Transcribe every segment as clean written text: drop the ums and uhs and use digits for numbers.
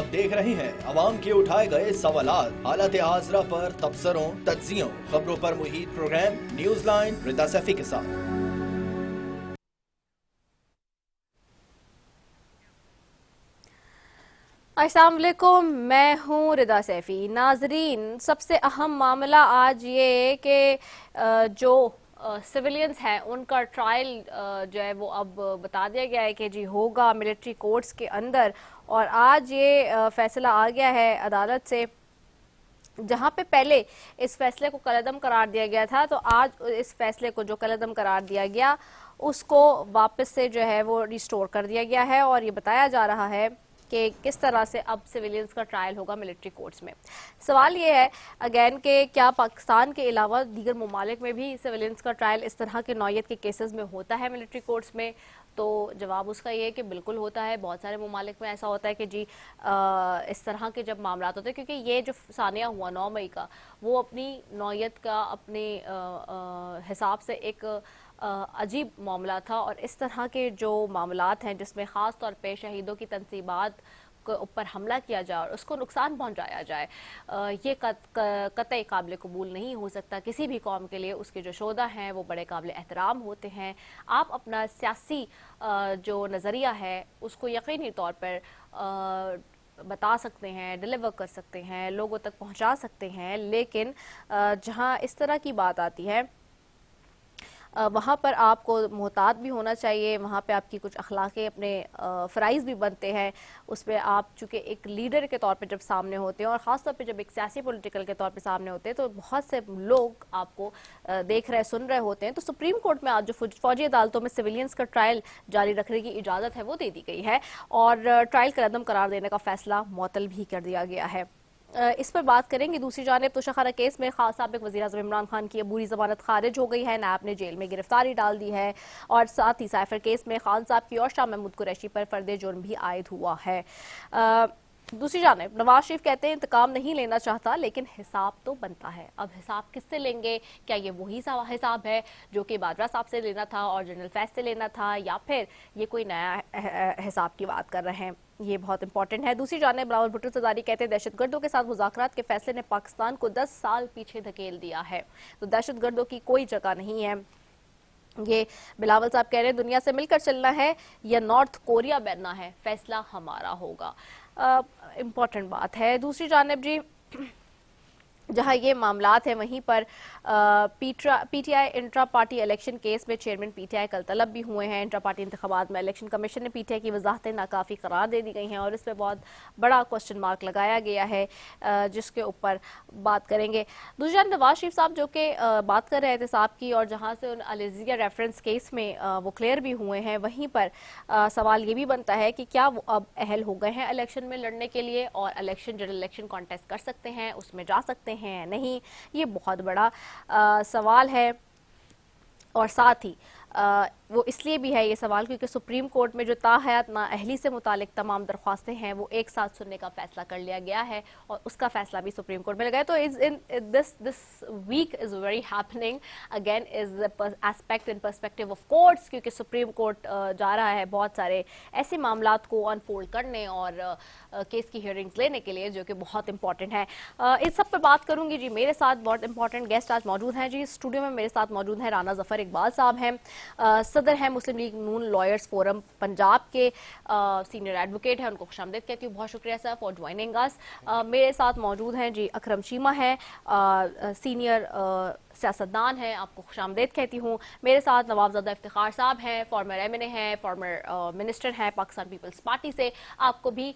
देख रहे हैं अवाम के उठाए गए सवालात, हालत हाजरा पर तबसरों, तज्जियों, खबरों पर मुहित प्रोग्राम न्यूज लाइन रिदा सैफी के साथ। अस्सलाम वालेकुम, मैं हूँ रिदा सैफी। नाजरीन, सबसे अहम मामला आज ये कि जो सिविलियंस हैं उनका ट्रायल जो है वो अब बता दिया गया है कि जी होगा मिलिट्री कोर्ट्स के अंदर। और आज ये फैसला आ गया है अदालत से, जहां पे पहले इस फैसले को कलअदम करार दिया गया था, तो आज इस फैसले को जो कलअदम करार दिया गया उसको वापस से जो है वो रिस्टोर कर दिया गया है। और ये बताया जा रहा है कि किस तरह से अब सिविलियंस का ट्रायल होगा मिलिट्री कोर्ट्स में। सवाल ये है अगेन कि क्या पाकिस्तान के अलावा दीगर ममालिक में भी सिविलियंस का ट्रायल इस तरह के नौयत के केसेस में होता है मिलिट्री कोर्ट्स में? तो जवाब उसका ये है कि बिल्कुल होता है। बहुत सारे ममालिक में ऐसा होता है कि जी इस तरह के जब मामला होते हैं, क्योंकि ये जो सानिया हुआ 9 मई का, वो अपनी नौयत का अपने हिसाब से एक अजीब मामला था। और इस तरह के जो मामलात हैं जिसमें ख़ास तौर पे शहीदों की तनसीबात के ऊपर हमला किया जाए और उसको नुकसान पहुंचाया जाए, ये कतई काबिल कबूल नहीं हो सकता किसी भी कौम के लिए। उसके जो शोदा हैं वो बड़े काबिल एहतराम होते हैं। आप अपना सियासी जो नज़रिया है उसको यकीनी तौर पर बता सकते हैं, डिलीवर कर सकते हैं, लोगों तक पहुंचा सकते हैं, लेकिन जहां इस तरह की बात आती है वहाँ पर आपको मोहतात भी होना चाहिए। वहाँ पे आपकी कुछ अखलाक़ी अपने फ़राइज़ भी बनते हैं। उस पर आप चूँकि एक लीडर के तौर पे जब सामने होते हैं और ख़ास तौर पे जब एक सियासी पॉलिटिकल के तौर पे सामने होते हैं, तो बहुत से लोग आपको देख रहे सुन रहे होते हैं। तो सुप्रीम कोर्ट में आज जो फौजी अदालतों में सिविलियंस का ट्रायल जारी रखने की इजाज़त है वो दे दी गई है और ट्रायल का कदम करार देने का फैसला मुअत्तल भी कर दिया गया है। इस पर बात करेंगे। दूसरी जानिब तोशाखाना केस में साबिक़ वज़ीर-ए-आज़म इमरान खान की अबूरी ज़मानत खारिज हो गई है, नैब ने जेल में गिरफ्तारी डाल दी है। और साथ ही साइफर केस में खान साहब की और शाह महमूद कुरैशी पर फर्द जुर्म भी आयद हुआ है। दूसरी जानिब नवाज शरीफ कहते हैं इंतकाम नहीं लेना चाहता, लेकिन हिसाब तो बनता है। अब हिसाब किससे लेंगे? क्या ये वही हिसाब है जो कि बाजवा साहब से लेना था और जनरल फैज से लेना था, या फिर ये कोई नया हिसाब की बात कर रहे हैं? ये बहुत इंपॉर्टेंट है। दूसरी जानिब बिलावल भुट्टो ज़रदारी कहते हैं दहशतगर्दों के साथ मुज़ाकरात के फैसले ने पाकिस्तान को 10 साल पीछे धकेल दिया है, तो दहशतगर्दों की कोई जगह नहीं है। ये बिलावल साहब कह रहे हैं दुनिया से मिलकर चलना है या नॉर्थ कोरिया बनना है, फैसला हमारा होगा। इम्पॉर्टेंट बात है। दूसरी जानिब जी जहां ये मामलात हैं वहीं पर PTI intra party election case में चेयरमैन पीटीआई कल तलब भी हुए हैं। इंट्रा पार्टी इंतखाबात में इलेक्शन कमीशन ने पीटीआई की वजाहतें नाकाफी करार दे दी गई हैं और इस पर बहुत बड़ा क्वेश्चन मार्क लगाया गया है, जिसके ऊपर बात करेंगे। दूसरी जान नवाज शरीफ साहब जो कि बात कर रहे थे साहब की, और जहाँ से उन अलेजिया रेफरेंस केस में वो क्लियर भी हुए हैं, वहीं पर सवाल ये भी बनता है कि क्या वो अब अहल हो गए हैं इलेक्शन में लड़ने के लिए और इलेक्शन जनरल इलेक्शन कॉन्टेस्ट कर सकते हैं, उसमें जा सकते हैं नहीं? ये बहुत बड़ा सवाल है। और साथ ही वो इसलिए भी है ये सवाल क्योंकि सुप्रीम कोर्ट में जो ताहयात नाअहली से मुतालिक तमाम दरख्वास्तें हैं वो एक साथ सुनने का फैसला कर लिया गया है और उसका फैसला भी सुप्रीम कोर्ट में लगा है। तो this week is very happening again is aspect in perspective of courts, क्योंकि सुप्रीम कोर्ट जा रहा है बहुत सारे ऐसे मामलात को अनफोल्ड करने और केस की हियरिंग्स लेने के लिए, जो कि बहुत इंपॉर्टेंट है। इस सब पे बात करूंगी जी। मेरे साथ बहुत इंपॉर्टेंट गेस्ट आज मौजूद हैं जी स्टूडियो में। मेरे साथ मौजूद हैं राना जफर इकबाल साहब हैं, सदर हैं मुस्लिम लीग नून लॉयर्स फोरम पंजाब के, सीनियर एडवोकेट हैं, उनको खुशामदीद कहती हूँ। बहुत शुक्रिया सर फॉर ज्वाइनिंग अस। मेरे साथ मौजूद हैं जी अकरम चीमा हैं, सीनियर सियासतदान हैं, आपको खुशामदीद कहती हूँ। मेरे साथ नवाबजादा इफ्तिखार साहब हैं, फॉर्मर MNA हैं, फॉर्मर मिनिस्टर हैं पाकिस्तान पीपल्स पार्टी से, आपको भी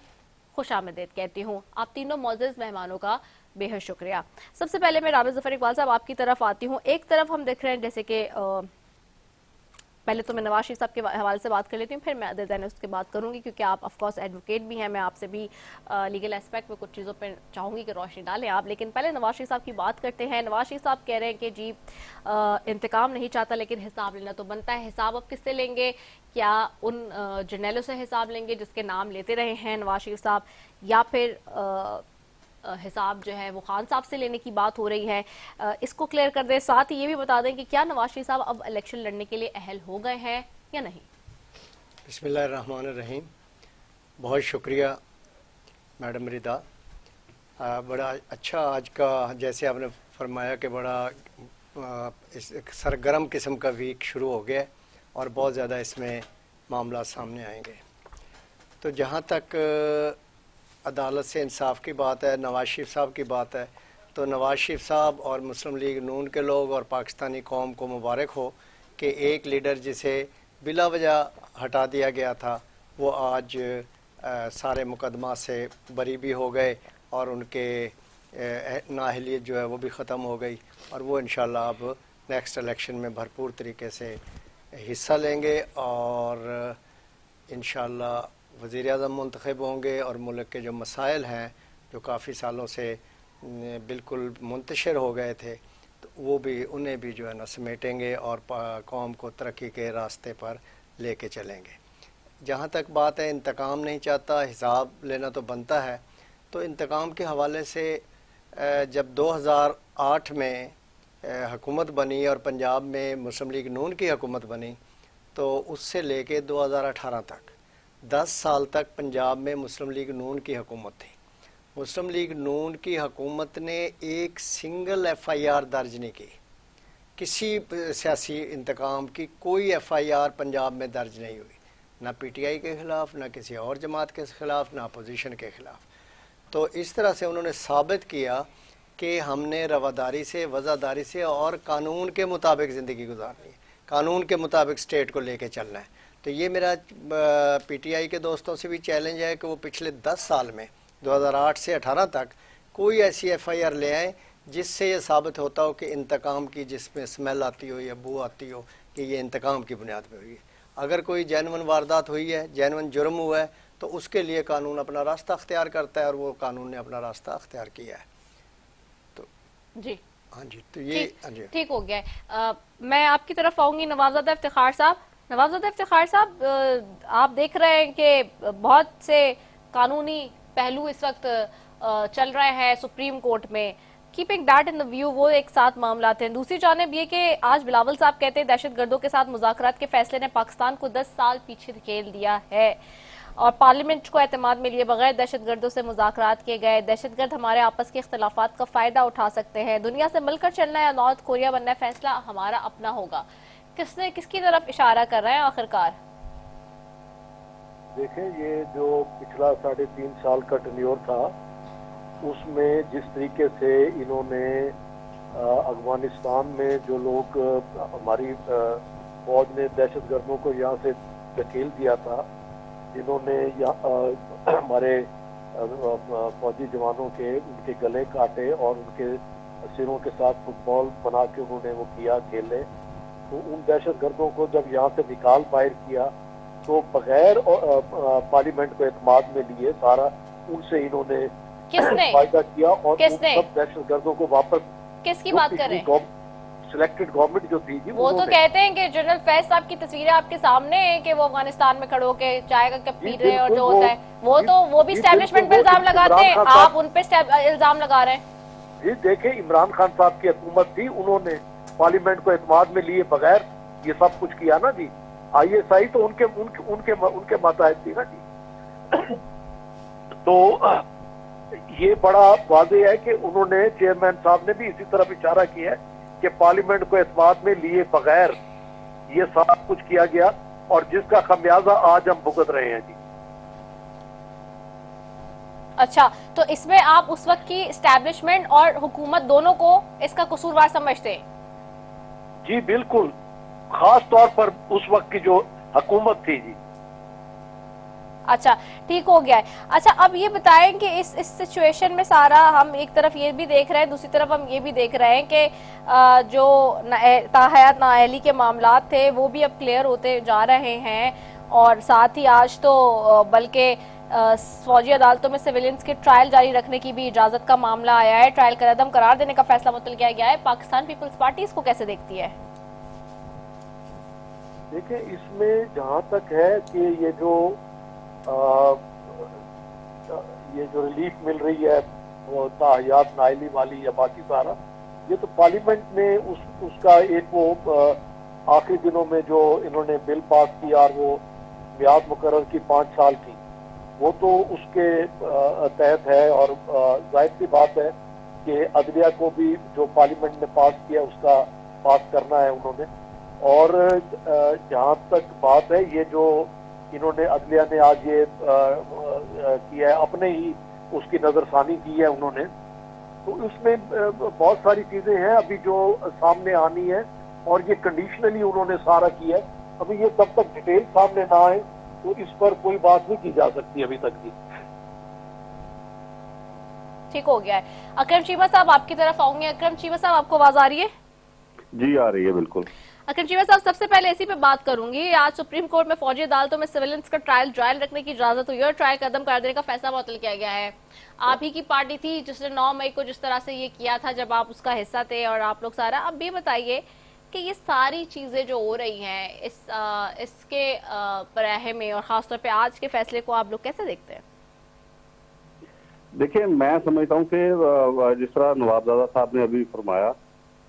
खुशामदीद कहती हूँ। आप तीनों मौजूद मेहमानों का बेहद शुक्रिया। सबसे पहले मैं राना जफर इकबाल साहब आपकी तरफ आती हूँ। एक तरफ हम देख रहे हैं जैसे कि पहले तो मैं नवाज शरीफ साहब के हवाले से बात कर लेती हूँ, फिर मैं अदर दैन उसके बात करूंगी, क्योंकि आप ऑफ कोर्स एडवोकेट भी हैं। मैं आपसे भी लीगल एस्पेक्ट में कुछ चीज़ों पर चाहूँगी कि रोशनी डालें आप। लेकिन पहले नवाज शरीफ साहब की बात करते हैं। नवाज शरीफ साहब कह रहे हैं कि जी इंतकाम नहीं चाहता लेकिन हिसाब लेना तो बनता है। हिसाब अब किससे लेंगे? क्या उन जर्नलों से हिसाब लेंगे जिसके नाम लेते रहे हैं नवाज शरीफ साहब, या फिर हिसाब जो है वो खान साहब से लेने की बात हो रही है? इसको क्लियर कर दें। साथ ही ये भी बता दें कि क्या नवाज शरीफ साहब अब इलेक्शन लड़ने के लिए अहल हो गए हैं या नहीं? बिस्मिल्लाहिर्रहमानिर्रहीम। बहुत शुक्रिया मैडम रिदा। बड़ा अच्छा आज का, जैसे आपने फरमाया कि बड़ा इस एक सरगर्म किस्म का वीक शुरू हो गया और बहुत ज़्यादा इसमें मामला सामने आएंगे। तो जहाँ तक अदालत से इंसाफ की बात है, नवाज शरीफ साहब की बात है, तो नवाज शरीफ साहब और मुस्लिम लीग नून के लोग और पाकिस्तानी कौम को मुबारक हो कि एक लीडर जिसे बिला वजह हटा दिया गया था वो आज सारे मुकदमा से बरी भी हो गए और उनके नाअहलियत जो है वो भी ख़त्म हो गई और वो इंशाल्लाह अब नेक्स्ट इलेक्शन में भरपूर तरीके से हिस्सा लेंगे और इंशाल्लाह वज़ीर आज़म मुंतखब होंगे और मुल्क के जो मसाइल हैं जो काफ़ी सालों से बिल्कुल मुंतशिर हो गए थे तो वो भी उन्हें भी जो है ना समेटेंगे और कौम को तरक्की के रास्ते पर लेके चलेंगे। जहाँ तक बात है इंतकाम नहीं चाहता, हिसाब लेना तो बनता है। तो इंतकाम के हवाले से जब 2008 में हुकूमत बनी और पंजाब में मुस्लिम लीग नून की हुकूमत बनी तो उससे लेके 2018 तक 10 साल तक पंजाब में मुस्लिम लीग नून की हुकूमत थी। मुस्लिम लीग नून की हुकूमत ने एक सिंगल FIR दर्ज नहीं की, किसी सियासी इंतकाम की कोई FIR पंजाब में दर्ज नहीं हुई, ना PTI के ख़िलाफ़, ना किसी और जमात के ख़िलाफ़, ना अपोजिशन के ख़िलाफ़। तो इस तरह से उन्होंने साबित किया कि हमने रवादारी से, वज़ादारी से और कानून के मुताबिक ज़िंदगी गुजारनी है, कानून के मुताबिक स्टेट को लेके चलना है। तो ये मेरा PTI के दोस्तों से भी चैलेंज है कि वो पिछले 10 साल में 2008 से 18 तक कोई ऐसी FIR ले आए जिससे ये साबित होता हो कि इंतकाम की, जिसमें स्मेल आती हो या बू आती हो कि ये इंतकाम की बुनियाद पर हुई है। अगर कोई जेन्युइन वारदात हुई है, जेन्युइन जुर्म हुआ है तो उसके लिए कानून अपना रास्ता अख्तियार करता है और वो कानून ने अपना रास्ता अख्तियार किया है। तो जी हाँ जी, तो ये हाँ जी ठीक हो गया है। मैं आपकी तरफ आऊंगी नवाबजादा इफ्तिखार साहब। नवाबजादा इफ्तिखार साहब, आप देख रहे हैं कि बहुत से कानूनी पहलू इस वक्त चल रहे हैं सुप्रीम कोर्ट में। Keeping that in the view, वो एक साथ मामला थे। दूसरी जानिब ये कि आज बिलावल साहब कहते हैं दहशतगर्दों के साथ मुज़ाकरात के फैसले ने पाकिस्तान को 10 साल पीछे धकेल दिया है और पार्लियामेंट को एतमाद में लिए बगैर दहशतगर्दों से मुज़ाकरात किए गए। दहशतगर्द हमारे आपस के इख्तलाफात का फ़ायदा उठा सकते हैं। दुनिया से मिलकर चलना या नॉर्थ कोरिया बनना, फैसला हमारा अपना होगा। किसकी तरफ इशारा कर रहे हैं आखिरकार? देखें, ये जो पिछला 3.5 साल का टेन्योर था उसमें जिस तरीके से इन्होंने अफगानिस्तान में जो लोग हमारी फौज ने दहशतगर्दों को यहाँ से धकेल दिया था, जिन्होंने हमारे फौजी जवानों के उनके गले काटे और उनके सिरों के साथ फुटबॉल बना के उन्होंने वो किया, खेले, तो उन दहशतगर्दों को जब यहाँ से निकाल फायर किया तो बगैर पार्लियामेंट को एतमाद में लिए सारा उनसे इन्होंने फायदा किया और सब दहशतगर्दों को वापस, किसकी बात कर रहे हैं? सिलेक्टेड गवर्नमेंट जो थी जी, वो तो कहते हैं कि जनरल फैज साहब की तस्वीरें आपके सामने हैं कि वो अफगानिस्तान में खड़े होके चाय का कप पी रहे हैं और जो होता है वो भी एस्टेब्लिशमेंट पे इल्जाम लगाते हैं, आप उन पे इल्जाम लगा रहे हैं। जी देखें, इमरान खान साहब की हुकूमत थी, उन्होंने पार्लियामेंट को एतमाद में लिए बगैर ये सब कुछ किया ना जी। ISI तो उनके मातहत थी ना जी। तो ये बड़ा वाज़ेह है कि उन्होंने, चेयरमैन साहब ने भी इसी तरफ इशारा किया है कि पार्लियामेंट को एतमाद में लिए बगैर ये सब कुछ किया गया और जिसका खमियाजा आज हम भुगत रहे हैं जी। अच्छा, तो इसमें आप उस वक्त की एस्टैब्लिशमेंट और हुकूमत दोनों को इसका कसूरवार समझते हैं? जी बिल्कुल, खास तौर पर उस वक्त की जो हुकूमत थी जी। अच्छा, ठीक हो गया है। अच्छा, अब ये बताएं कि इस सिचुएशन में सारा हम एक तरफ ये भी देख रहे हैं, दूसरी तरफ हम ये भी देख रहे हैं कि जो ताहयात नाअहली के मामलात थे वो भी अब क्लियर होते जा रहे हैं और साथ ही आज तो बल्कि फौजी अदालतों में सिविलियंस के ट्रायल जारी रखने की भी इजाजत का मामला आया है। ट्रायल का कदम करार देने का फैसला मुतल किया गया है। पाकिस्तान पीपल्स पार्टी इसको कैसे देखती है? देखिए, इसमें जहाँ तक है कि ये जो रिलीफ मिल रही है वो ताहयात नाअहली वाली या बाकी सारा, ये तो पार्लियामेंट ने उसका एक वो आखिरी दिनों में जो इन्होंने बिल पास किया और वो मियाद मुकर्रर की 5 साल की, वो तो उसके तहत है, और जाहिर सी बात है कि अदलिया को भी जो पार्लियामेंट ने पास किया उसका पास करना है उन्होंने। और जहाँ तक बात है, ये जो इन्होंने अदलिया ने आज ये किया है, अपने ही उसकी नजरसानी की है उन्होंने, तो उसमें बहुत सारी चीजें हैं अभी जो सामने आनी है, और ये कंडीशनली उन्होंने सारा किया है। अभी ये तब तक डिटेल सामने ना आए तो इस पर कोई बात नहीं की जा सकती अभी तक की। ठीक हो गया है। अकरम चीमा साहब आपकी तरफ आऊंगे। अकरम चीमा साहब, आपको आवाज आ रही है? जी आ रही है, बिल्कुल। अकरम चीमा साहब, सबसे पहले इसी पे बात करूंगी। आज सुप्रीम कोर्ट में फौजी अदालतों में सिविलियंस का ट्रायल रखने की इजाजत हुई है और ट्रायल कदम कर देने का फैसला मुअत्तल किया गया है। आप ही की पार्टी थी जिसने 9 मई को जिस तरह से ये किया था, जब आप उसका हिस्सा थे और आप लोग सारा। अब ये बताइए कि ये सारी चीजें जो हो रही हैं इसके पराहे में, और खासतौर पे आज के फैसले को आप लोग कैसे देखते हैं? देखिए, मैं समझता हूँ कि जिस तरह नवाबजादा साहब ने अभी फरमाया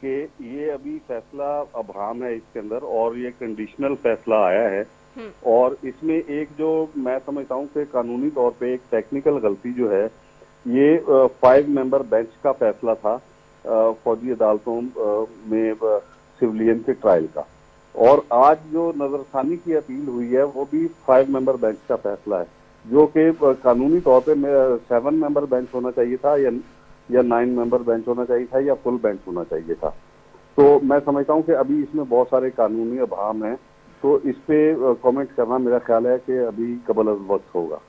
कि ये अभी फैसला अबहम है इसके अंदर, और ये कंडीशनल फैसला आया है, और इसमें एक जो मैं समझता हूँ कि कानूनी तौर पे एक टेक्निकल गलती जो है, ये 5 मेंबर बेंच का फैसला था फौजी अदालतों में सिविलियन के ट्रायल का, और आज जो नजरसानी की अपील हुई है वो भी 5 मेंबर बेंच का फैसला है, जो कि कानूनी तौर पे 7 मेंबर बेंच होना चाहिए था, या 9 मेंबर बेंच होना चाहिए था, या फुल बेंच होना चाहिए था। तो मैं समझता हूँ कि अभी इसमें बहुत सारे कानूनी अभाव हैं, तो इस पे कमेंट करना मेरा ख्याल है कि अभी कबल अज़ वक्त होगा।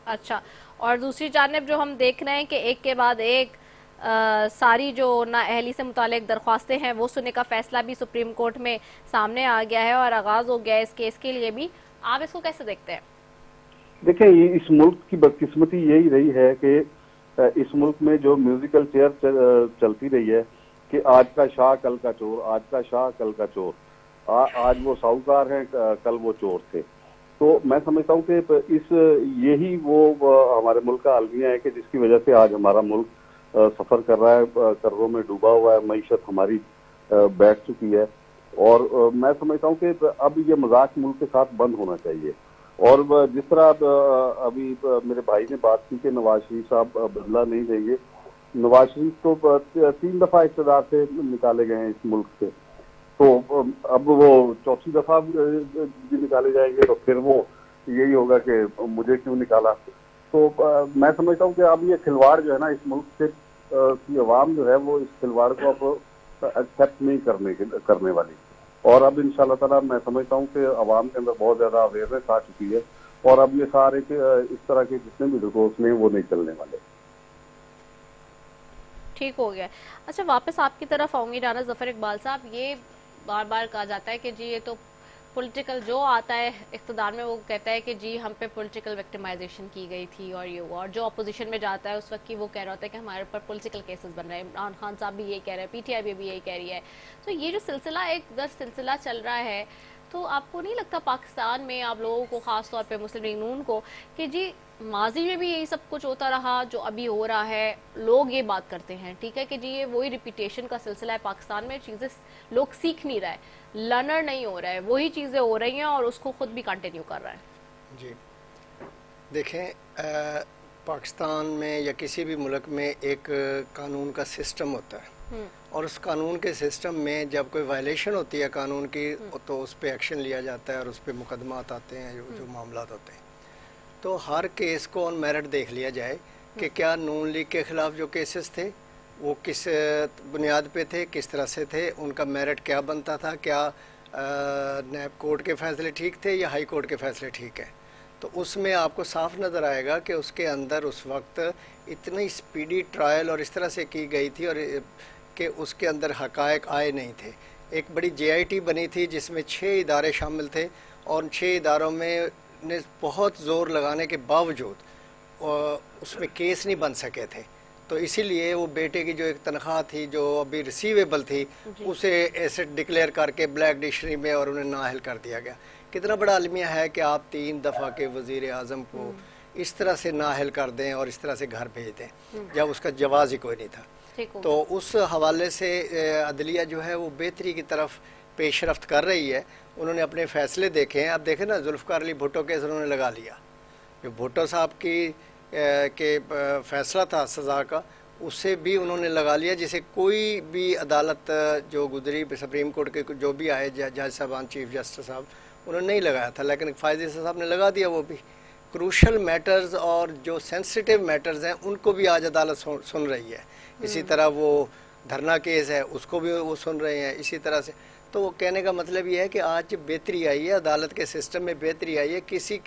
अच्छा, और दूसरी जानिब जो हम देख रहे हैं कि एक के बाद एक सारी जो नाअहली से मुतालिक दरख्वास्तें हैं वो सुनने का फैसला भी सुप्रीम कोर्ट में सामने आ गया है और आगाज हो गया है इस केस के लिए भी। आप इसको कैसे देखते हैं? देखिए, इस मुल्क की बदकिस्मती यही रही है कि इस मुल्क में जो म्यूजिकल चेयर चलती रही है कि आज का शाह कल का चोर, आज का शाह कल का चोर, आज वो साहूकार हैं कल वो चोर थे। तो मैं समझता हूँ कि यही वो हमारे मुल्क का अलमिया है कि जिसकी वजह से आज हमारा मुल्क सफर कर रहा है, कर्जों में डूबा हुआ है, मईशत हमारी बैठ चुकी है, और मैं समझता हूँ कि अब ये मजाक मुल्क के साथ बंद होना चाहिए। और जिस तरह अभी मेरे भाई ने बात की कि नवाज शरीफ साहब बदला नहीं देंगे, नवाज शरीफ तो 3 दफा इक़्तिदार से निकाले गए हैं इस मुल्क से, तो अब वो 4थी दफा भी निकाले जाएंगे, तो फिर वो यही होगा कि मुझे क्यों निकाला। तो मैं समझता हूँ कि अब ये खिलवाड़ जो है ना इस मुल्क से की अवाम जो है वो इस खिलवाड़ को अब एक्सेप्ट नहीं करने वाली, और अब इंशाल्लाह ताला मैं समझता हूँ कि अवाम के अंदर बहुत ज्यादा अवेयरनेस आ चुकी है, और अब ये सारे इस तरह के जितने भी घोषणे वो नहीं चलने वाले। ठीक हो गया। अच्छा, वापस आपकी तरफ आऊंगी राना जफर इकबाल साहब। ये बार बार कहा जाता है कि जी ये तो पॉलिटिकल जो आता है इख्तिदार में वो कहता है कि जी हम पे पॉलिटिकल विक्टिमाइजेशन की गई थी और ये हुआ, और जो अपोजिशन में जाता है उस वक्त की वो कह रहा होता है कि हमारे ऊपर पॉलिटिकल केसेस बन रहे हैं। इमरान खान साहब भी यही कह रहे हैं, पीटीआई भी यही कह रही है। तो ये जो सिलसिला एक दर सिलसिला चल रहा है, तो आपको नहीं लगता पाकिस्तान में आप लोगों को, खास तौर पे मुस्लिम लीग नून को, कि जी माजी में भी यही सब कुछ होता रहा जो अभी हो रहा है? लोग ये बात करते हैं, ठीक है, कि जी ये वही रिपीटेशन का सिलसिला है, पाकिस्तान में चीजें लोग सीख नहीं रहा है, लर्नर नहीं हो रहा है, वही चीजें हो रही हैं और उसको खुद भी कंटिन्यू कर रहा है। जी देखें, पाकिस्तान में या किसी भी मुल्क में एक कानून का सिस्टम होता है, और उस कानून के सिस्टम में जब कोई वायलेशन होती है कानून की तो उस पर एक्शन लिया जाता है और उस पर मुकदमात आते हैं, जो मामला होते हैं। तो हर केस को ऑन मेरिट देख लिया जाए कि क्या नून लीग के खिलाफ जो केसेस थे वो किस बुनियाद पे थे, किस तरह से थे, उनका मेरिट क्या बनता था, क्या नैब कोर्ट के फैसले ठीक थे या हाई कोर्ट के फैसले ठीक है। तो उसमें आपको साफ नज़र आएगा कि उसके अंदर उस वक्त इतनी स्पीडी ट्रायल और इस तरह से की गई थी और कि उसके अंदर हकायक आए नहीं थे। एक बड़ी JIT बनी थी जिसमें 6 इदारे शामिल थे, और 6 इदारों में ने बहुत ज़ोर लगाने के बावजूद उसमें केस नहीं बन सके थे। तो इसीलिए वो बेटे की जो एक तनख्वाह थी जो अभी रिसीवेबल थी उसे एसेट डिक्लेयर करके ब्लैक डिक्शनरी में और उन्हें नाअहल कर दिया गया। कितना बड़ा अलमिया है कि आप 3 दफ़ा के वज़ीर आज़म को इस तरह से नाअहल कर दें और इस तरह से घर भेज दें जब उसका जवाज़ ही कोई नहीं था। तो उस हवाले से अदलिया जो है वो बेहतरी की तरफ पेशरफ्त कर रही है, उन्होंने अपने फ़ैसले देखे हैं। अब देखें ना, जुल्फ़िकार अली भुट्टो केस उन्होंने लगा लिया, जो भुट्टो साहब की के फ़ैसला था सज़ा का, उससे भी उन्होंने लगा लिया, जिसे कोई भी अदालत जो गुजरी सुप्रीम कोर्ट के जो भी आए जज साहबान, चीफ जस्टिस साहब, उन्होंने नहीं लगाया था, लेकिन फ़ायज़ ईसा साहब ने लगा दिया। वो भी क्रूशल मैटर्स और जो सेंसिटिव मैटर्स हैं उनको भी आज अदालत सुन रही है। इसी तरह वो धरना केस है, उसको भी वो सुन रहे हैं इसी तरह से। तो वो कहने का मतलब ये है कि आज बेहतरी आई है, अदालत के सिस्टम में बेहतरी आई है। किसी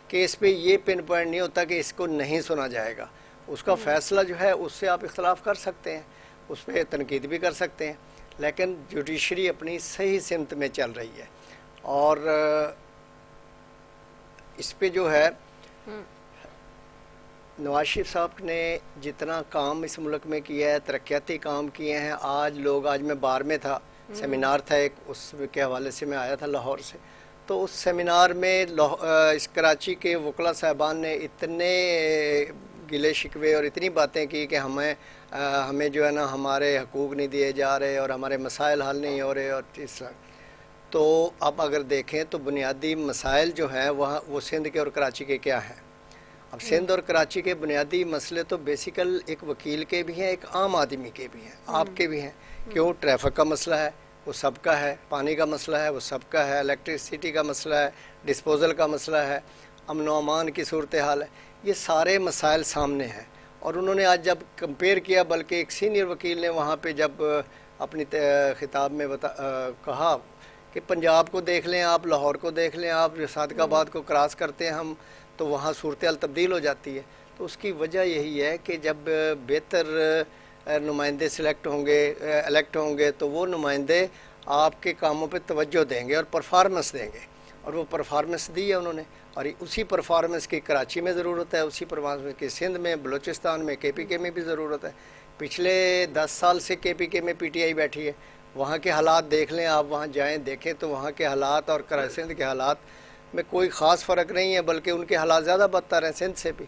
केस पे ये पिन पॉइंट नहीं होता कि इसको नहीं सुना जाएगा, उसका फ़ैसला जो है उससे आप इख्तलाफ कर सकते हैं, उस पर तनकीद भी कर सकते हैं, लेकिन जुडिशरी अपनी सही सिमत में चल रही है। और इस पे जो है नवाज शरीफ साहब ने जितना काम इस मुल्क में किया है, तरक्याती काम किए हैं। आज मैं बार में था, सेमिनार था एक, उसके हवाले से मैं आया था लाहौर से। तो उस सेमिनार में इस कराची के वकला साहबान ने इतने गिले शिकवे और इतनी बातें की कि हमें जो है ना हमारे हकूक़ नहीं दिए जा रहे और हमारे मसाइल हल नहीं हो रहे। और इस तो अब अगर देखें तो बुनियादी मसाइल जो हैं वो सिंध के और कराची के क्या हैं। अब सिंध और कराची के बुनियादी मसले तो बेसिकल एक वकील के भी हैं, एक आम आदमी के भी हैं, आपके भी हैं। क्यों? ट्रैफिक का मसला है, वो सबका है, पानी का मसला है, वो सबका है, इलेक्ट्रिसिटी का मसला है, डिस्पोजल का मसला है, अमन व अमान की सूरत हाल है, ये सारे मसाइल सामने हैं। और उन्होंने आज जब कंपेयर किया, बल्कि एक सीनियर वकील ने वहाँ पे जब अपनी खिताब में कहा कि पंजाब को देख लें आप, लाहौर को देख लें आप, सादिकाबाद को क्रॉस करते हैं हम तो वहाँ सूरत हाल तब्दील हो जाती है। तो उसकी वजह यही है कि जब बेहतर नुमाइंदे इलेक्ट होंगे तो वो नुमाइंदे आपके कामों पे तवज्जो देंगे और परफॉर्मेंस देंगे, और वो परफॉर्मेंस दी है उन्होंने। और उसी परफॉर्मेंस की कराची में ज़रूरत है, उसी परफॉर्मेंस की सिंध में, बलूचिस्तान में, KPK में भी ज़रूरत है। पिछले 10 साल से KPK में PTI बैठी है, वहाँ के हालात देख लें आप, वहाँ जाएँ देखें तो वहाँ के हालात और सिंध के हालात में कोई ख़ास फ़र्क नहीं है, बल्कि उनके हालात ज़्यादा बदतर हैं सिंध से भी।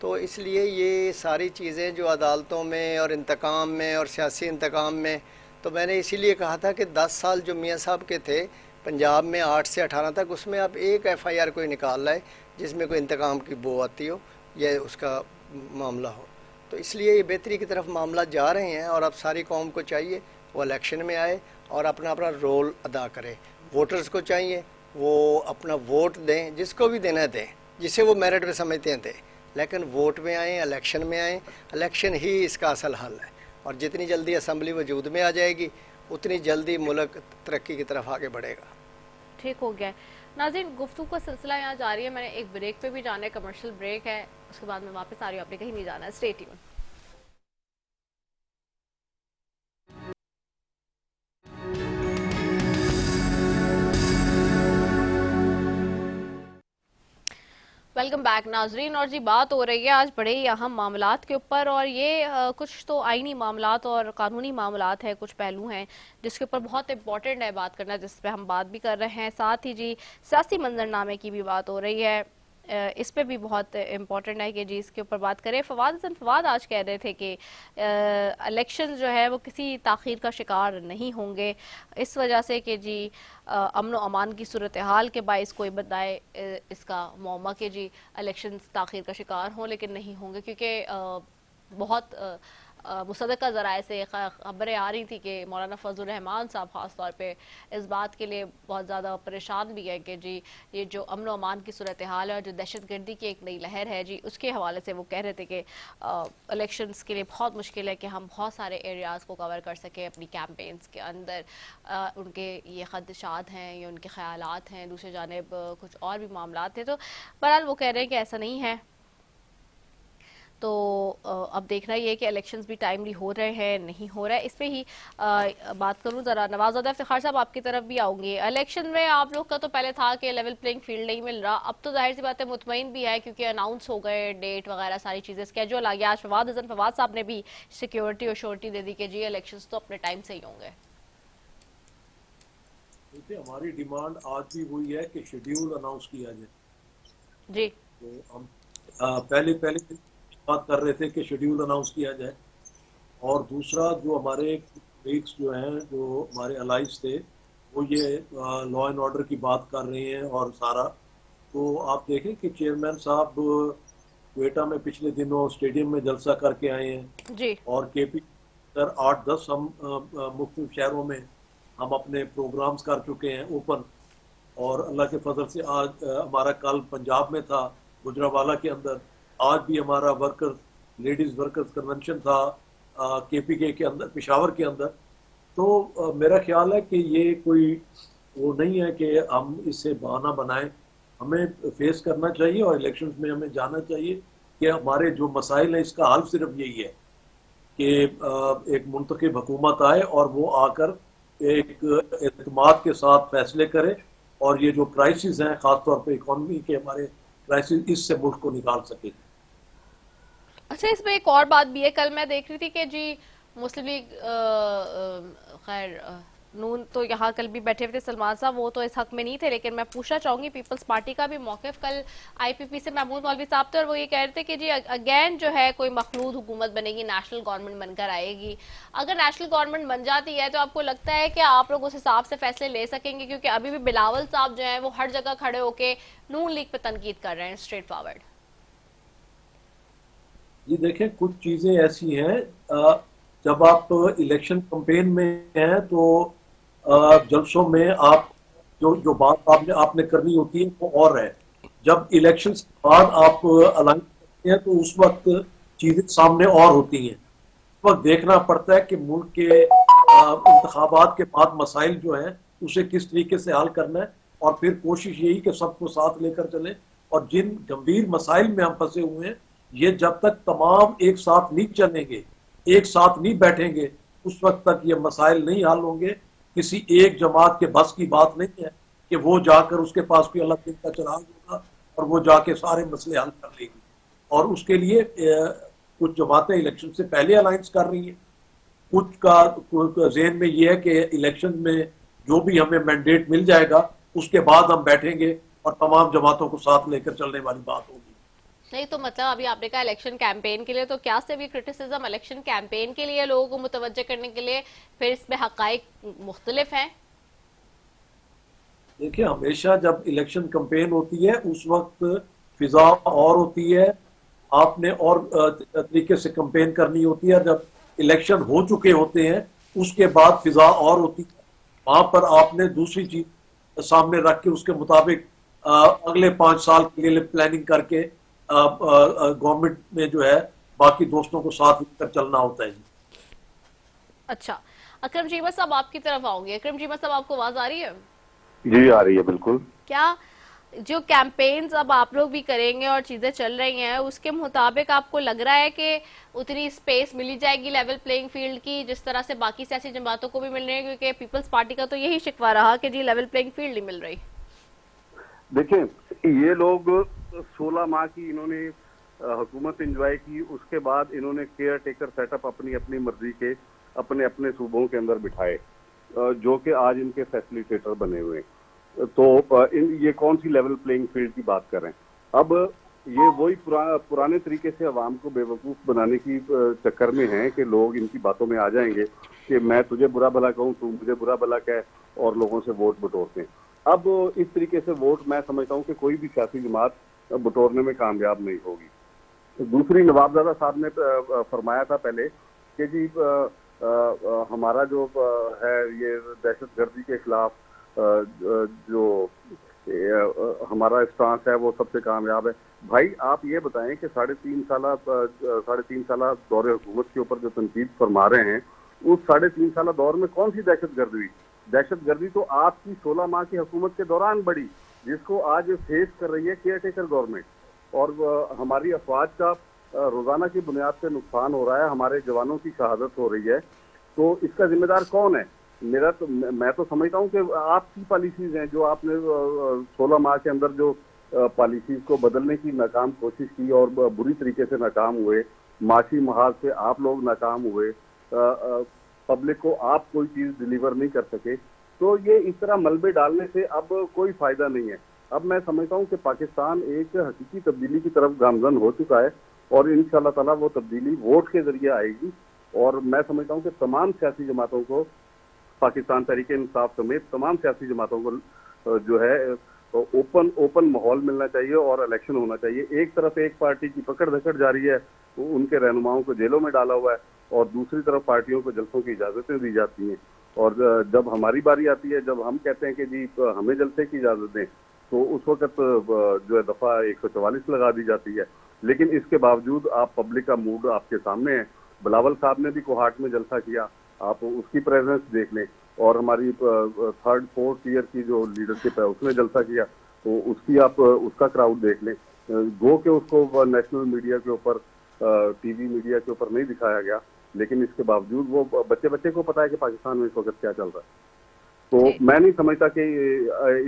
तो इसलिए ये सारी चीज़ें जो अदालतों में और इंतकाम में और सियासी इंतकाम में, तो मैंने इसीलिए कहा था कि 10 साल जो मियाँ साहब के थे पंजाब में 8 से 18 तक, उसमें आप एक FIR कोई निकाल लाए जिसमें कोई इंतकाम की बो आती हो या उसका मामला हो। तो इसलिए ये बेहतरी की तरफ मामला जा रहे हैं। और अब सारी कौम को चाहिए वो इलेक्शन में आए और अपना अपना रोल अदा करे। वोटर्स को चाहिए वो अपना वोट दें, जिसको भी देना दें, जिसे वो मेरिट में समझते हैं दें, लेकिन वोट में आएँ, इलेक्शन में आएँ। इलेक्शन ही इसका असल हल है। और जितनी जल्दी असम्बली वजूद में आ जाएगी उतनी जल्दी मुल्क तरक्की की तरफ आगे बढ़ेगा। ठीक हो गया। नाज़रीन, गुफ्तगू का सिलसिला यहाँ जारी है। मैंने एक ब्रेक पे भी जाना है, कमर्शियल ब्रेक है, उसके बाद मैं वापस आ रही हूँ। आपने कहीं नहीं जाना है, स्टे ट्यून। वेलकम बैक नाजरीन। और जी बात हो रही है आज बड़े ही अहम मामलात के ऊपर, और ये कुछ तो आईनी मामलात और कानूनी मामलात हैं, कुछ पहलू हैं जिसके ऊपर बहुत इंपॉर्टेंट है बात करना, जिस पे हम बात भी कर रहे हैं। साथ ही जी सियासी मंजरनामे की भी बात हो रही है, इस पे भी बहुत इम्पोर्टेंट है कि जी इसके ऊपर बात करें। फवाद आज कह रहे थे कि इलेक्शन जो है वो किसी ताख़ीर का शिकार नहीं होंगे, इस वजह से कि जी अमन व अमान की सूरत हाल के बाइस कोई बताए इसका मौमा के जी इलेक्शन ताख़ीर का शिकार हों, लेकिन नहीं होंगे, क्योंकि बहुत मुसद्दक़ा ज़राए से खबरें आ रही थी कि मौलाना फजलुर रहमान साहब ख़ास तौर पे इस बात के लिए बहुत ज़्यादा परेशान भी है कि जी ये जो अमन व अमान की सूरत हाल है और जो दहशत गर्दी की एक नई लहर है जी, उसके हवाले से वो कह रहे थे कि इलेक्शंस के लिए बहुत मुश्किल है कि हम बहुत सारे एरियाज़ को कवर कर सकें अपनी कैंपेन्स के अंदर। उनके ये ख़दशात हैं, ये उनके ख़यालात हैं, दूसरी जानिब कुछ और भी मामलात थे। तो बहरहाल वो कह रहे हैं कि ऐसा नहीं है। तो अब देखना ये है कि इलेक्शंस भी टाइमली हो रहे हैं, नहीं हो रहा है। इस पे ही बात करूं ज़रा, नवाज़ादा इफ्तिखार साहब आपकी तरफ भी आऊँगी। इलेक्शन में आप लोग का तो पहले था कि लेवल प्लेइंग फील्ड नहीं मिल रहा, अब तो जाहिर सी बात है मुतमईन भी है क्योंकि अनाउंस हो गए डेट वगैरह, सारी चीज़ें स्केड्यूल आ गया। आज फवाद साहब ने भी सिक्योरिटी और श्योरिटी दे दी कि जी इलेक्शन तो अपने टाइम से ही होंगे। हमारी डिमांड आज भी वही है कि शेड्यूल अनाउंस किया जाए जी। तो हम पहले बात कर रहे थे कि शेड्यूल अनाउंस किया जाए। और दूसरा जो हमारे लीग्स जो हैं, जो हमारे अलाइज थे, वो ये लॉ एंड ऑर्डर की बात कर रहे हैं और सारा, तो आप देखें कि चेयरमैन साहब क्वेटा में पिछले दिनों स्टेडियम में जलसा करके आए हैं जी। और केपी सर 8-10 हम मुख्तलिफ शहरों में हम अपने प्रोग्राम्स कर चुके हैं ओपन। और अल्लाह के फजल से आज हमारा कल पंजाब में था गुजरावाला के अंदर, आज भी हमारा लेडीज वर्कर्स कन्वेंशन था केपीके के अंदर, पेशावर के अंदर। तो मेरा ख्याल है कि ये कोई वो नहीं है कि हम इससे बहाना बनाएं, हमें फेस करना चाहिए और इलेक्शंस में हमें जाना चाहिए कि हमारे जो मसाइल हैं इसका हल सिर्फ यही है कि एक मुंतखब हुकूमत आए और वो आकर एक एतमाद के साथ फैसले करे और ये जो क्राइसिस हैं खासतौर पे इकोनॉमी के हमारे क्राइसिस, इससे मुल्क को निकाल सके। अच्छा, इसमें एक और बात भी है, कल मैं देख रही थी कि जी मुस्लिम लीग खैर नून तो यहाँ कल भी बैठे हुए थे सलमान साहब, वो तो इस हक में नहीं थे, लेकिन मैं पूछना चाहूंगी पीपल्स पार्टी का भी मौक़िफ़ कल आईपीपी से महमूद मौलवी साहब थे और वो ये कह रहे थे कि जी अगेन जो है कोई मखलूद हुकूमत बनेगी, नेशनल गवर्नमेंट बनकर आएगी। अगर नेशनल गवर्नमेंट बन जाती है तो आपको लगता है कि आप लोग उस हिसाब से फैसले ले सकेंगे? क्योंकि अभी भी बिलावल साहब जो है वो हर जगह खड़े होकर नून लीग पे तनकीद कर रहे हैं स्ट्रेट फॉरवर्ड। जी देखें, कुछ चीजें ऐसी हैं, जब आप इलेक्शन कैंपेन में हैं तो जलसों में आप जो बात आपने करनी होती है वो और है। जब इलेक्शन के बाद आप अलाइन करते हैं तो उस वक्त चीजें सामने और होती हैं। उस वक्त देखना पड़ता है कि मुल्क के इंतखाबात के बाद मसाइल जो हैं उसे किस तरीके से हल करना है और फिर कोशिश यही कि सबको साथ लेकर चलें। और जिन गंभीर मसाइल में हम फंसे हुए हैं, ये जब तक तमाम एक साथ नहीं चलेंगे, एक साथ नहीं बैठेंगे, उस वक्त तक ये मसाइल नहीं हल होंगे। किसी एक जमात के बस की बात नहीं है कि वो जाकर उसके पास कोई अलग दिन का चराग होगा और वो जाके सारे मसले हल कर लेगी। और उसके लिए कुछ जमातें इलेक्शन से पहले अलायंस कर रही हैं, कुछ का ज़हन में ये है कि इलेक्शन में जो भी हमें मैंडेट मिल जाएगा उसके बाद हम बैठेंगे और तमाम जमातों को साथ लेकर चलने वाली बात होगी। नहीं तो मतलब अभी आपने कहा इलेक्शन कैंपेन के लिए, तो क्या से भी क्रिटिसिज्म इलेक्शन कैंपेन के लिए लोगों को मुतवज्जे करने के लिए फिर इसमें हकाइक मुख्तलिफ हैं? देखिए, हमेशा जब इलेक्शन कैंपेन होती है उस वक्त फिजा और होती है, आपने और तरीके से कैंपेन करनी होती है। जब इलेक्शन हो चुके होते हैं उसके बाद फिजा और होती है, वहां पर आपने दूसरी चीज सामने रख के उसके मुताबिक अगले 5 साल के लिए प्लानिंग करके गवर्नमेंट में जो है बाकी दोस्तों को साथ लेकर चलना होता है। अच्छा, अकरम चीमा साहब आपकी तरफ आऊंगी। अकरम चीमा साहब, आपको आवाज आ रही है? जी आ रही है बिल्कुल। क्या जो कैंपेन्स अब आप लोग भी करेंगे और चीजें चल रही हैं उसके मुताबिक आपको लग रहा है कि उतनी स्पेस मिली जाएगी लेवल प्लेइंग फील्ड की जिस तरह से बाकी सियासी जमातों को भी मिल रही है? क्योंकि पीपल्स पार्टी का तो यही शिकवा रहा कि जी लेवल प्लेइंग फील्ड नहीं मिल रही। देखें, ये लोग 16 माह की इन्होंने हुकूमत एंजॉय की, उसके बाद इन्होंने केयर टेकर सेटअप अपनी अपनी मर्जी के अपने अपने सूबों के अंदर बिठाए, जो कि आज इनके फैसिलिटेटर बने हुए हैं। तो ये कौन सी लेवल प्लेइंग फील्ड की बात कर रहे हैं? अब ये वही पुराने तरीके से अवाम को बेवकूफ बनाने की चक्कर में है कि लोग इनकी बातों में आ जाएंगे कि मैं तुझे बुरा भला कहूँ, तू मुझे बुरा भला कह, और लोगों से वोट बटोरते हैं। अब इस तरीके से वोट मैं समझता हूँ कि कोई भी सियासी जमात बटोरने में कामयाब नहीं होगी। दूसरी, नवाबजादा साहब ने फरमाया था पहले कि जी हमारा जो है ये दहशतगर्दी के खिलाफ जो हमारा स्टांस है वो सबसे कामयाब है। भाई आप ये बताएं कि 3.5 साल दौरे हुकूमत के ऊपर जो तनकीद फरमा रहे हैं, उस 3.5 साल दौर में कौन सी दहशतगर्दी हुई? दहशतगर्दी तो आपकी 16 माह की हुकूमत के दौरान बढ़ी, जिसको आज फेस कर रही है केयर टेकर गवर्नमेंट। और हमारी अफवाज का रोजाना की बुनियाद पे नुकसान हो रहा है, हमारे जवानों की शहादत हो रही है, तो इसका जिम्मेदार कौन है? मैं तो समझता हूँ कि आपकी पॉलिसीज हैं, जो आपने 16 माह के अंदर जो पॉलिसीज को बदलने की नाकाम कोशिश की और बुरी तरीके से नाकाम हुए, माशी महाज से आप लोग नाकाम हुए, पब्लिक को आप कोई चीज डिलीवर नहीं कर सके, तो ये इस तरह मलबे डालने से अब कोई फायदा नहीं है। अब मैं समझता हूँ कि पाकिस्तान एक हकीकी तब्दीली की तरफ गामजन हो चुका है और इंशाअल्लाह ताला वो तब्दीली वोट के जरिए आएगी। और मैं समझता हूँ कि तमाम सियासी जमातों को पाकिस्तान तहरीक इंसाफ समेत तमाम सियासी जमातों को जो है ओपन माहौल मिलना चाहिए और इलेक्शन होना चाहिए। एक तरफ एक पार्टी की पकड़ धकड़ जारी है, उनके रहनुमाओं को जेलों में डाला हुआ है, और दूसरी तरफ पार्टियों को जलसों की इजाजतें दी जाती हैं। और जब हमारी बारी आती है, जब हम कहते हैं कि जी हमें जलसे की इजाजत दें, तो उस वक्त जो है दफा 144 लगा दी जाती है। लेकिन इसके बावजूद आप पब्लिक का मूड आपके सामने है। बिलावल साहब ने भी कोहाट में जलसा किया, आप उसकी प्रेजेंस देख लें। और हमारी 3rd 4th ईयर की जो लीडरशिप है उसने जलसा किया, तो उसकी आप उसका क्राउड देख लें। गो के उसको नेशनल मीडिया के ऊपर, टीवी मीडिया के ऊपर नहीं दिखाया गया, लेकिन इसके बावजूद वो बच्चे को पता है कि पाकिस्तान में इस वक्त क्या चल रहा है। तो मैं नहीं समझता कि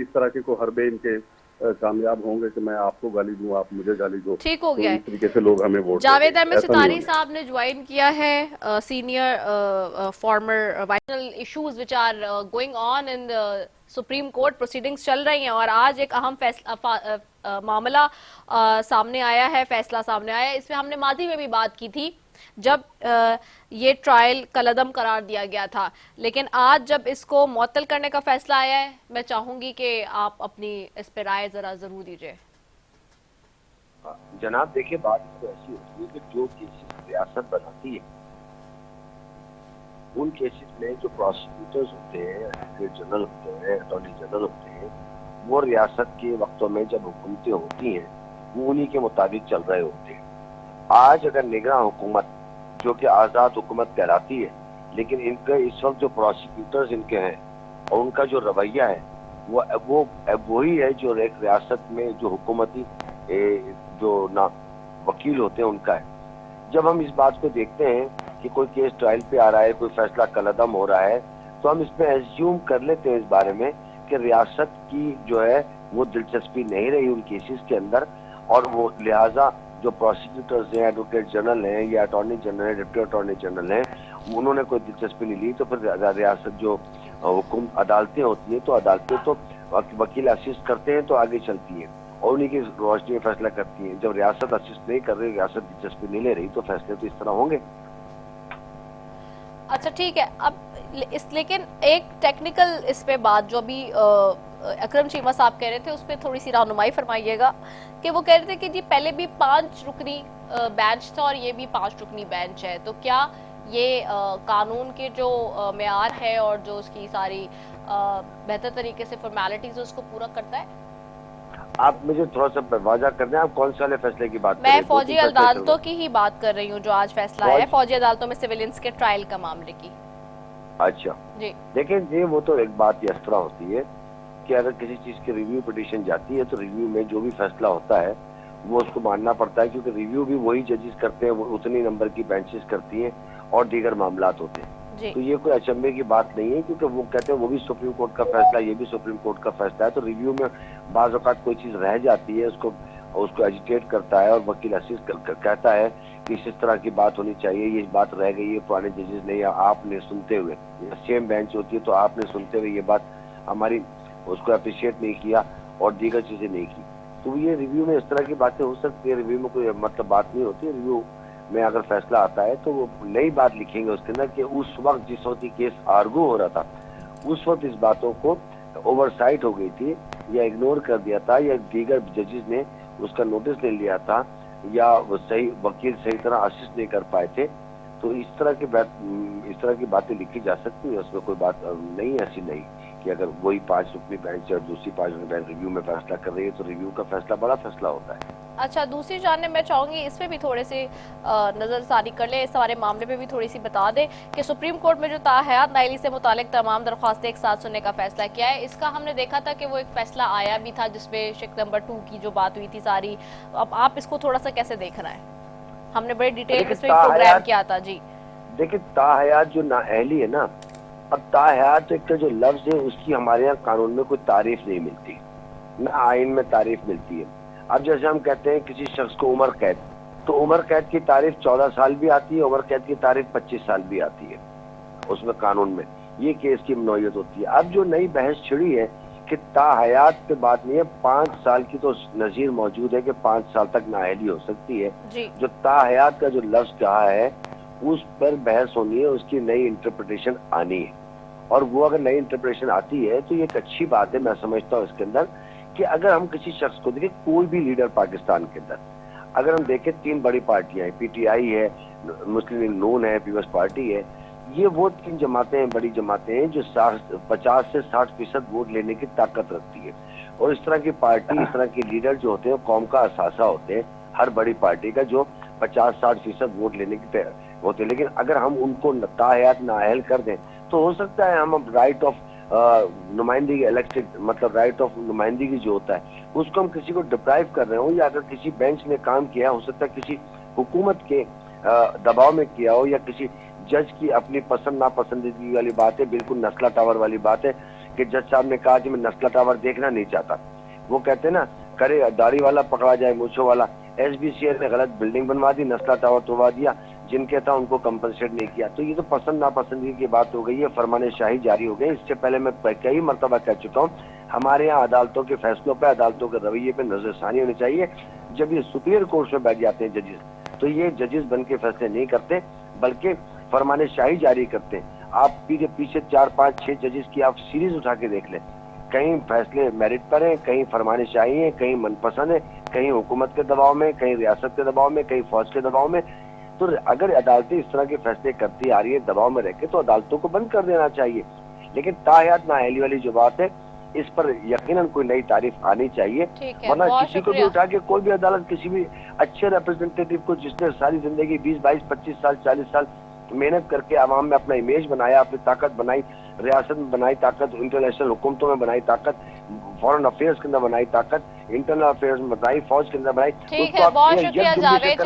इस तरह के को हरबे इनके कामयाब होंगे कि मैं आपको गाली दूं, आप मुझे गाली दो। ठीक हो गया है। इस तरीके से लोग हमें वोट जावेद अहमद सितारी साहब ने ज्वाइन किया है, senior former vital issues which are going on in the supreme court, proceedings चल रही हैं और आज एक अहम फैसला मामला सामने आया है, फैसला सामने आया है। इसमें हमने माजी में भी बात की थी जब ये ट्रायल कलअदम करार दिया गया था, लेकिन आज जब इसको मुअत्तल करने का फैसला आया है, मैं चाहूंगी कि आप अपनी इस पर राय जरा जरूर दीजिए। जनाब देखिए, बात तो ऐसी होती है कि जो केसेस रियासत बनाती है, उन केसेस में जो प्रोसिक्यूटर्स होते हैं, एडवोकेट जनरल होते हैं, अटॉर्नी जनरल होते हैं, वो रियासत के वक्तों में जब हुकूमतें होती हैं वो उन्हीं के मुताबिक चल रहे होते हैं। आज अगर निगरान हुकूमत, जो कि आज़ाद हुकूमत कहलाती है, लेकिन इनके इस वक्त जो प्रोसिक्यूटर्स इनके हैं और उनका जो रवैया है वो वही है जो एक रियासत में जो हुकूमती जो ना वकील होते हैं उनका है। जब हम इस बात को देखते हैं कि कोई केस ट्रायल पे आ रहा है, कोई फैसला कलअदम हो रहा है, तो हम इसमें एज्यूम कर लेते हैं इस बारे में कि रियासत की जो है वो दिलचस्पी नहीं रही उन केसेस के अंदर, और वो लिहाजा जो प्रोसिक्यूटर्स हैं, एडवोकेट जनरल हैं या अटॉर्नी जनरल है, डिप्टी अटॉर्नी जनरल हैं, उन्होंने कोई दिलचस्पी नहीं ली, तो फिर रियासत जो हुकुम अदालतें होती हैं, तो अदालतें तो वकील असिस्ट करते हैं तो आगे चलती हैं और उन्हीं की रोशनी में फैसला करती हैं। जब रियासत असिस्ट नहीं कर रही, रियासत दिलचस्पी नहीं ले रही, तो फैसले तो इस तरह होंगे। अच्छा ठीक है, अब लेकिन एक टेक्निकल इस पे बात जो अभी अकरम चीमा साहब कह रहे थे, उस पर थोड़ी सी रहनुमाई फरमाइएगा कि वो कह रहे थे कि जी पहले भी 5 रुकनी बेंच था और ये भी 5 रुकनी बेंच है, तो क्या ये कानून के जो मेयार है और जो उसकी सारी बेहतर तरीके से फॉर्मेलिटीज उसको पूरा करता है? आप मुझे थोड़ा सा वाजा कर दें, आप कौन से वाले फैसले की बात कर रहे हैं? मैं फौजी अदालतों की ही बात कर रही हूँ, जो आज फैसला आया है फौजी अदालतों में सिविलियंस के ट्रायल का मामले की। अच्छा जी, देखिए जी, वो तो एक बात इस तरह होती है कि अगर किसी चीज की रिव्यू पिटीशन जाती है तो रिव्यू में जो भी फैसला होता है वो उसको मानना पड़ता है, क्योंकि रिव्यू भी वही जजेस करते हैं, वो उतनी नंबर की बेंचेस करती हैं और दीगर मामलात होते हैं। तो ये कोई अचंभे की बात नहीं है, क्योंकि वो कहते हैं वो भी सुप्रीम कोर्ट का फैसला, ये भी सुप्रीम कोर्ट का फैसला है। तो रिव्यू में बाज़ औक़ात कोई चीज रह जाती है, उसको एजिटेट करता है और वकील असिस्ट कहता है कि इस तरह की बात होनी चाहिए, ये बात रह गई है पुराने जजेस ने या आपने सुनते हुए, सेम बेंच होती है तो आपने सुनते हुए ये बात हमारी उसको अप्रिशिएट नहीं किया और दीगर चीजें नहीं की। तो ये रिव्यू में इस तरह की बातें हो सकती है। रिव्यू में कोई मतलब बात नहीं होती है। रिव्यू में अगर फैसला आता है तो वो नई बात लिखेंगे उसके अंदर कि उस वक्त जिस वक्त केस आर्गू हो रहा था उस वक्त इस बातों को ओवरसाइट हो गई थी या इग्नोर कर दिया था या दीगर जजेस ने उसका नोटिस ले लिया था या वो सही वकील सही तरह असिस्ट नहीं कर पाए थे। तो इस तरह की बातें लिखी जा सकती है, उसमें कोई बात नहीं ऐसी नहीं कि अगर वही 5 रुकनी बेंच और दूसरी 5 रुकनी बेंच रिव्यू में फैसला कर रही है तो रिव्यू का फैसला बड़ा फैसला होता है। अच्छा, दूसरी जानब मैं चाहूंगी इस पे भी थोड़े से नजरसारी कर ले, इस सारे मामले पे भी थोड़ी सी बता दे कि सुप्रीम कोर्ट में जो ताहयात नाइली से मुतालिक तमाम दरख्वास्तें एक साथ सुनने का फैसला किया है। इसका हमने देखा था कि वो एक फैसला आया भी था जिसमें शिक नंबर 2 की जो बात हुई थी सारी। अब आप इसको थोड़ा सा कैसे देख रहे हैं? हमने बड़े डिटेल इसमें प्रोग्राम किया था जी। देखिए, ताहयात जो नाअहली है ना, अब ताहयात का जो लफ्ज है उसकी हमारे यहाँ कानून में कोई तारीफ नहीं मिलती, न आइन में तारीफ मिलती है। अब जैसे हम कहते हैं किसी शख्स को उम्र कैद, तो उम्र कैद की तारीफ 14 साल भी आती है, उम्र कैद की तारीफ 25 साल भी आती है उसमें कानून में। ये केस की नौयत होती है। अब जो नई बहस छिड़ी है कि ताहयात पे बात नहीं है, 5 साल की तो नजीर मौजूद है कि 5 साल तक नाअहली हो सकती है। जो ताहयात का जो लफ्ज कहा है उस पर बहस होनी है, उसकी नई इंटरप्रिटेशन आनी है और वो अगर नई इंटरप्रिटेशन आती है तो ये एक अच्छी बात है। मैं समझता हूँ इसके अंदर कि अगर हम किसी शख्स को देखें, कोई भी लीडर पाकिस्तान के अंदर अगर हम देखें, 3 बड़ी पार्टियां हैं, पीटीआई है, मुस्लिम लीग नून है, पीपल्स पार्टी है, ये वो 3 जमातें हैं, बड़ी जमातें हैं जो 50 से 60% वोट लेने की ताकत रखती है। और इस तरह की पार्टी, इस तरह के लीडर जो होते हैं कौम का असासा होते हैं, हर बड़ी पार्टी का, जो 50-60% वोट लेने की होते हैं। लेकिन अगर हम उनको ताहयात नाअहल कर दें तो हो सकता है हम राइट ऑफ नुमाइंदगी, इलेक्टेड मतलब राइट ऑफ नुमाइंदगी जो होता है उसको हम किसी को डिप्राइव कर रहे हो, या अगर किसी बेंच ने काम किया हो सकता है किसी हुकूमत के दबाव में किया हो, या किसी जज की अपनी पसंद नापसंदीदगी वाली बात है, बिल्कुल नस्ला टावर वाली बात है कि जज साहब ने कहा कि मैं नस्ला टावर देखना नहीं चाहता। वो कहते हैं ना, करे दाढ़ी वाला पकड़ा जाए मूंछों वाला। एसबीसीएल ने गलत बिल्डिंग बनवा दी, नस्ला टावर तोड़वा दिया, जिनके था उनको कंपनसेट नहीं किया। तो ये तो पसंद नापसंदगी की बात हो गई है, फरमाने शाही जारी हो गई। इससे पहले मैं कई मरतबा कह चुका हूँ, हमारे यहाँ अदालतों के फैसलों पर, अदालतों के रवैये पे नजरसानी होनी चाहिए। जब ये सुपीरियर कोर्ट में बैठ जाते हैं जजेस, तो ये जजेस बन के फैसले नहीं करते बल्कि फरमाने शाही जारी करते हैं। आप पीछे 4, 5, 6 जजेस की आप सीरीज उठा के देख लें, कहीं फैसले मेरिट पर हैं, कहीं फरमाने शाही हैं, कहीं मनपसंद है, कहीं हुकूमत के दबाव में, कहीं रियासत के दबाव में, कहीं फौज के दबाव में। तो अगर अदालतें इस तरह के फैसले करती आ रही है दबाव में रहकर, तो अदालतों को बंद कर देना चाहिए। लेकिन ताहयात नाअहली वाली जो बात है, इस पर यकीनन कोई नई तारीफ आनी चाहिए, वरना किसी को भी उठा के कोई भी अदालत किसी भी अच्छे रिप्रेजेंटेटिव को, जिसने सारी जिंदगी 20, 22, 25 साल, 40 साल मेहनत करके आवाम में अपना इमेज बनाया, अपनी ताकत बनाई, रियासत में बनाई ताकत, इंटरनेशनल हुकूमतों में बनाई ताकत, फॉरेन अफेयर्स के अंदर बनाई ताकत, इंटरनल अफेयर्स में बनाई, फौज के अंदर बनाई। ठीक है, बहुत शुक्रिया जावेद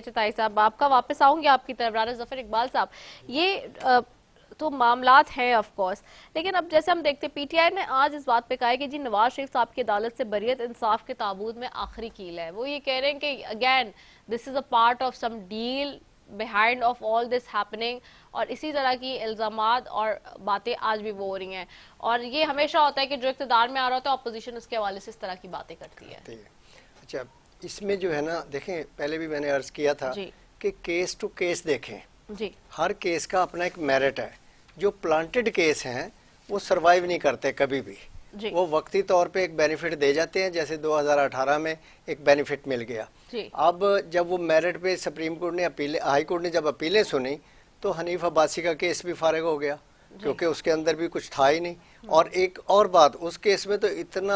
चितारी साहब, आपका वापस आऊंगी आपकी तरफ। राना जफर इकबाल साहब, ये तो मामलात हैं ऑफ कोर्स, लेकिन अब जैसे हम देखते हैं पीटीआई ने आज इस बात पे कहा है कि जी नवाज शरीफ साहब की अदालत से बरियत इंसाफ के ताबूत में आखिरी कील है। वो ये कह रहे हैं कि again this is a part of some deal behind of all this happening, और इसी तरह की इल्जामात और बातें आज भी वो हो रही हैं। और ये हमेशा होता है कि जो इक़्तिदार में आ रहा होता है अपोजिशन उसके हवाले से इस तरह की बातें करती है। अच्छा, इसमें जो है ना, देखें पहले भी मैंने अर्ज किया था कि केस टू केस देखें जी, हर केस का अपना एक मेरिट है। जो प्लांटेड केस हैं वो सरवाइव नहीं करते कभी भी, वो वक्ती तौर पे एक बेनिफिट दे जाते हैं, जैसे 2018 में एक बेनिफिट मिल गया। अब जब वो मेरिट पे सुप्रीम कोर्ट ने अपीलें, हाई कोर्ट ने जब अपीलें सुनी तो हनीफ अब्बासी का केस भी फारिग हो गया, क्योंकि उसके अंदर भी कुछ था ही नहीं। और एक और बात, उस केस में तो इतना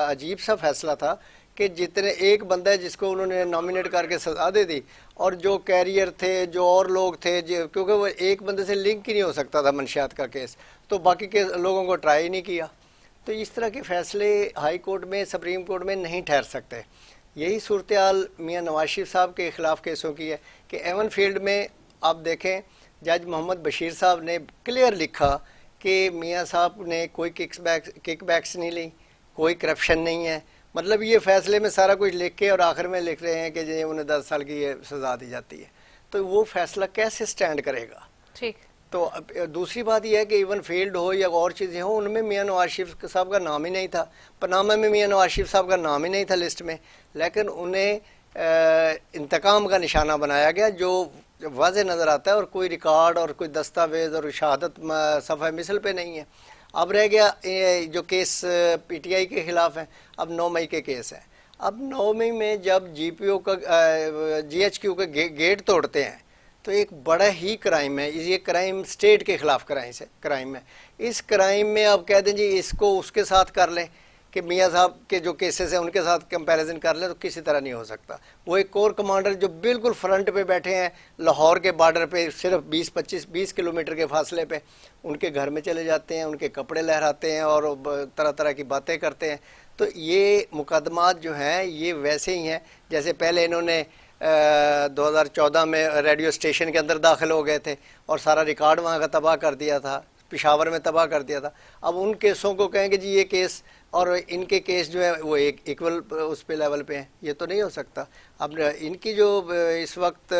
अजीब सा फैसला था कि जितने एक बंदा है जिसको उन्होंने नॉमिनेट करके सजा दे दी, और जो कैरियर थे, जो और लोग थे, क्योंकि वो एक बंदे से लिंक ही नहीं हो सकता था मंशियात का केस, तो बाकी के लोगों को ट्राई ही नहीं किया। तो इस तरह के फैसले हाई कोर्ट में, सुप्रीम कोर्ट में नहीं ठहर सकते। यही सूरत हाल मियाँ नवाज शरीफ साहब के खिलाफ केसों की है कि एवन फील्ड में आप देखें, जज मोहम्मद बशीर साहब ने क्लियर लिखा कि मियाँ साहब ने कोई किकबैक्स नहीं ली, कोई करप्शन नहीं है। मतलब ये फैसले में सारा कुछ लिख के और आखिर में लिख रहे हैं कि जी उन्हें 10 साल की ये सजा दी जाती है। तो वो फैसला कैसे स्टैंड करेगा? ठीक। तो दूसरी बात यह है कि इवन फील्ड हो या और चीज़ें हो, उनमें मियाँ नवाज शरीफ साहब का नाम ही नहीं था, पनामा में मियाँ नवाज शरीफ साहब का नाम ही नहीं था लिस्ट में, लेकिन उन्हें इंतकाम का निशाना बनाया गया, जो वाज़े नज़र आता है, और कोई रिकॉर्ड और कोई दस्तावेज़ और शहादत सफ़ा मिसल पे नहीं है। अब रह गया जो केस पीटीआई के ख़िलाफ़ है, अब 9 मई के केस है। अब 9 मई में जब जीपीओ का जीएचक्यू का गेट तोड़ते हैं तो एक बड़ा ही क्राइम है, ये क्राइम स्टेट के खिलाफ क्राइम है। इस क्राइम में आप कह दें जी इसको उसके साथ कर लें कि मियाँ साहब के जो केसेस हैं उनके साथ कंपैरिजन कर लें, तो किसी तरह नहीं हो सकता। वो एक कोर कमांडर जो बिल्कुल फ्रंट पे बैठे हैं, लाहौर के बॉर्डर पे सिर्फ 20 किलोमीटर के फासले पे, उनके घर में चले जाते हैं, उनके कपड़े लहराते हैं और तरह तरह की बातें करते हैं। तो ये मुकदमात जो हैं ये वैसे ही हैं जैसे पहले इन्होंने 2014 में रेडियो स्टेशन के अंदर दाखिल हो गए थे और सारा रिकॉर्ड वहाँ का तबाह कर दिया था, पेशावर में तबाह कर दिया था। अब उन केसों को कहेंगे जी ये केस और इनके केस जो है वो एक इक्वल उस पे लेवल पे हैं, ये तो नहीं हो सकता। अब इनकी जो इस वक्त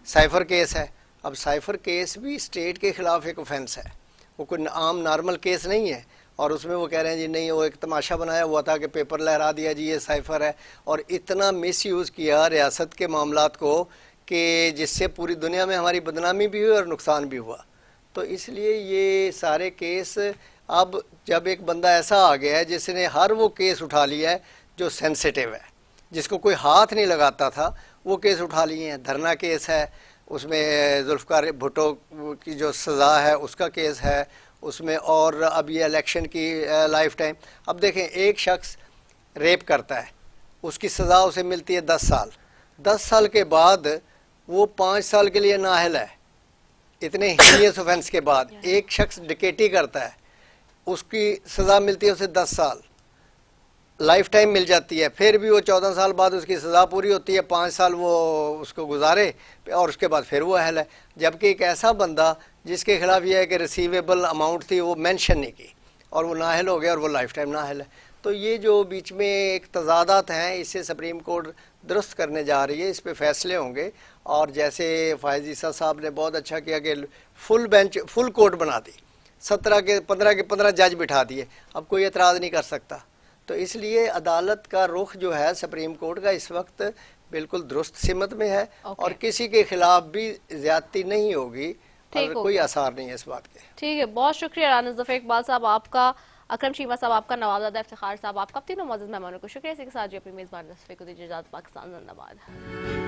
साइफर केस है, अब साइफर केस भी स्टेट के ख़िलाफ़ एक ऑफेंस है, वो कोई आम नॉर्मल केस नहीं है। और उसमें वो कह रहे हैं जी नहीं, वो एक तमाशा बनाया हुआ था कि पेपर लहरा दिया जी ये साइफर है, और इतना मिसयूज़ किया रियासत के मामलात को कि जिससे पूरी दुनिया में हमारी बदनामी भी हुई और नुकसान भी हुआ। तो इसलिए ये सारे केस अब जब एक बंदा ऐसा आ गया है जिसने हर वो केस उठा लिया है जो सेंसिटिव है, जिसको कोई हाथ नहीं लगाता था, वो केस उठा लिए हैं। धरना केस है, उसमें जुल्फ़िकार भुट्टो की जो सज़ा है उसका केस है उसमें, और अब ये इलेक्शन की लाइफ टाइम। अब देखें, एक शख्स रेप करता है, उसकी सज़ा उसे मिलती है 10 साल। 10 साल के बाद वो 5 साल के लिए नाअहल है। इतने हीनियस ऑफेंस के बाद एक शख्स डिकेटी करता है, उसकी सज़ा मिलती है उसे 10 साल, लाइफ टाइम मिल जाती है। फिर भी वो 14 साल बाद उसकी सज़ा पूरी होती है, 5 साल वो उसको गुजारे और उसके बाद फिर वो अहल है। जबकि एक ऐसा बंदा जिसके खिलाफ यह है कि रिसीवेबल अमाउंट थी वो मेंशन नहीं की और वो नाअहल हो गया और वो लाइफ टाइम नाअहल है। तो ये जो बीच में एक तजादात हैं, इससे सुप्रीम कोर्ट दुरुस्त करने जा रही है, इस पे फैसले होंगे। और जैसे फ़ायज़ ईसा साहब ने बहुत अच्छा किया कि फुल बेंच, फुल कोर्ट बना दी, 17 के 15 जज बिठा दिए, अब कोई एतराज़ नहीं कर सकता। तो इसलिए अदालत का रुख जो है सुप्रीम कोर्ट का इस वक्त बिल्कुल दुरुस्त सिमत में है और किसी के खिलाफ भी ज्यादती नहीं होगी और कोई आसार नहीं है इस बात के। ठीक है, बहुत शुक्रिया राना ज़फ़र इकबाल साहब आपका, अकरम चीमा साहब आपका, नवाबजादा इफ्तिखार साहब आपका, तीनों मौजूद मेहमानों को शुक्रिया। इसी के साथ अपनी मेज़बान को दीजिए इजाज़त। पाकिस्तान जिंदाबाद।